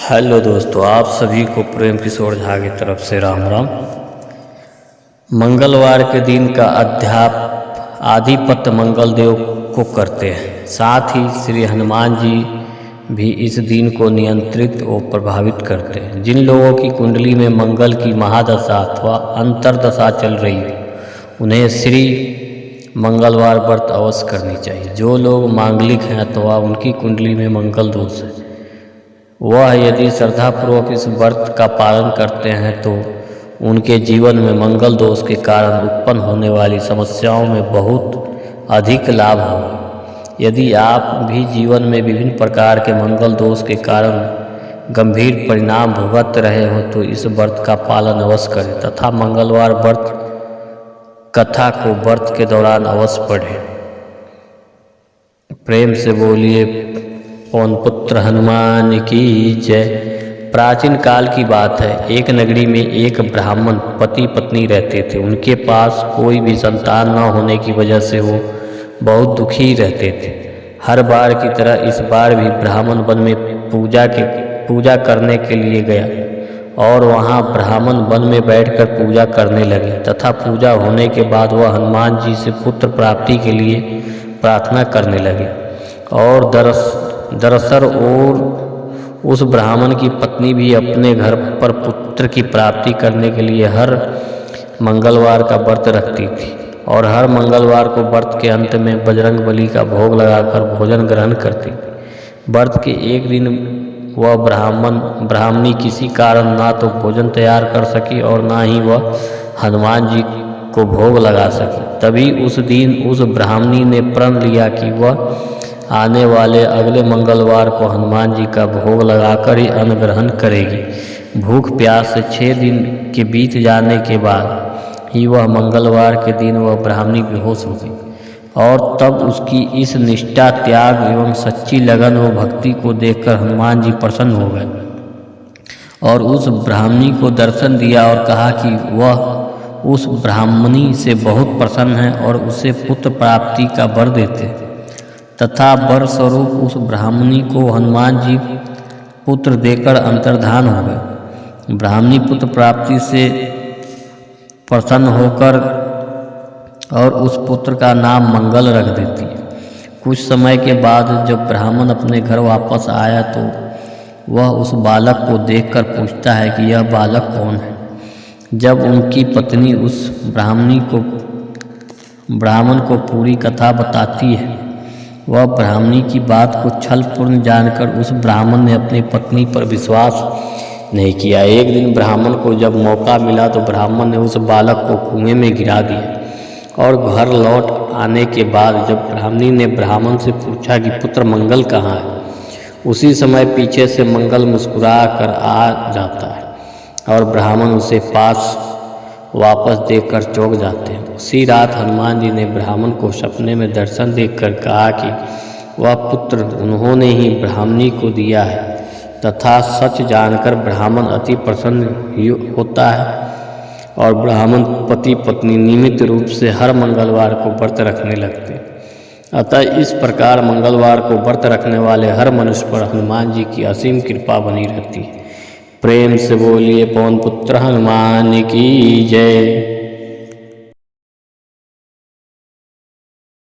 Hello दोस्तों, आप सभी को प्रेम किशोर झा की तरफ से राम राम। मंगलवार के दिन का आधिपत्य मंगल देव को करते हैं। साथ ही श्री हनुमान जी भी इस दिन को नियंत्रित और प्रभावित करते हैं। जिन लोगों की कुंडली में मंगल की महादशा अथवा अंतरदशा चल रही हो, उन्हें श्री मंगलवार व्रत अवश्य करनी चाहिए। जो लोग मांगलिक हैं अथवा उनकी कुंडली में मंगल दोष है, वह यदि श्रद्धापूर्वक इस व्रत का पालन करते हैं तो उनके जीवन में मंगल दोष के कारण उत्पन्न होने वाली समस्याओं में बहुत अधिक लाभ होगा। यदि आप भी जीवन में विभिन्न प्रकार के मंगल दोष के कारण गंभीर परिणाम भुगत रहे हो तो इस व्रत का पालन अवश्य करें तथा मंगलवार व्रत कथा को व्रत के दौरान अवश्य पढ़ें। प्रेम से बोलिए पवन पुत्र हनुमान की जय। प्राचीन काल की बात है, एक नगरी में एक ब्राह्मण पति पत्नी रहते थे। उनके पास कोई भी संतान न होने की वजह से वो बहुत दुखी रहते थे। हर बार की तरह इस बार भी ब्राह्मण वन में पूजा करने के लिए गया और वहाँ ब्राह्मण वन में बैठकर पूजा करने लगे तथा पूजा होने के बाद वह हनुमान जी से पुत्र प्राप्ति के लिए प्रार्थना करने लगे। और दरअसल उस ब्राह्मण की पत्नी भी अपने घर पर पुत्र की प्राप्ति करने के लिए हर मंगलवार का व्रत रखती थी और हर मंगलवार को व्रत के अंत में बजरंग बली का भोग लगाकर भोजन ग्रहण करती थी। व्रत के एक दिन वह ब्राह्मणी किसी कारण ना तो भोजन तैयार कर सकी और ना ही वह हनुमान जी को भोग लगा सकी। तभी उस दिन उस ब्राह्मणी ने प्रण लिया कि वह आने वाले अगले मंगलवार को हनुमान जी का भोग लगाकर ही अन्न ग्रहण करेगी। भूख प्यास से 6 दिन के बीत जाने के बाद ही वह मंगलवार के दिन वह ब्राह्मणी बेहोश हो गई और तब उसकी इस निष्ठा, त्याग एवं सच्ची लगन व भक्ति को देखकर हनुमान जी प्रसन्न हो गए और उस ब्राह्मणी को दर्शन दिया और कहा कि वह उस ब्राह्मणी से बहुत प्रसन्न है और उसे पुत्र प्राप्ति का वर देते हैं तथा वर स्वरूप उस ब्राह्मणी को हनुमान जी पुत्र देकर अंतर्धान हो गए। ब्राह्मणी पुत्र प्राप्ति से प्रसन्न होकर और उस पुत्र का नाम मंगल रख देती है। कुछ समय के बाद जब ब्राह्मण अपने घर वापस आया तो वह उस बालक को देखकर पूछता है कि यह बालक कौन है। जब उनकी पत्नी उस ब्राह्मण को पूरी कथा बताती है, वह ब्राह्मणी की बात को छलपूर्ण जानकर उस ब्राह्मण ने अपनी पत्नी पर विश्वास नहीं किया। एक दिन ब्राह्मण को जब मौका मिला तो ब्राह्मण ने उस बालक को कुएं में गिरा दिया और घर लौट आने के बाद जब ब्राह्मणी ने ब्राह्मण से पूछा कि पुत्र मंगल कहाँ है, उसी समय पीछे से मंगल मुस्कुरा कर आ जाता है और ब्राह्मण उसे पास वापस देखकर चौंक जाते हैं। उसी रात हनुमान जी ने ब्राह्मण को सपने में दर्शन देखकर कहा कि वह पुत्र उन्होंने ही ब्राह्मणी को दिया है तथा सच जानकर ब्राह्मण अति प्रसन्न होता है और ब्राह्मण पति पत्नी नियमित रूप से हर मंगलवार को व्रत रखने लगते हैं। अतः इस प्रकार मंगलवार को व्रत रखने वाले हर मनुष्य पर हनुमान जी की असीम कृपा बनी रहती है। प्रेम से बोलिए पवन पुत्र हनुमान की जय।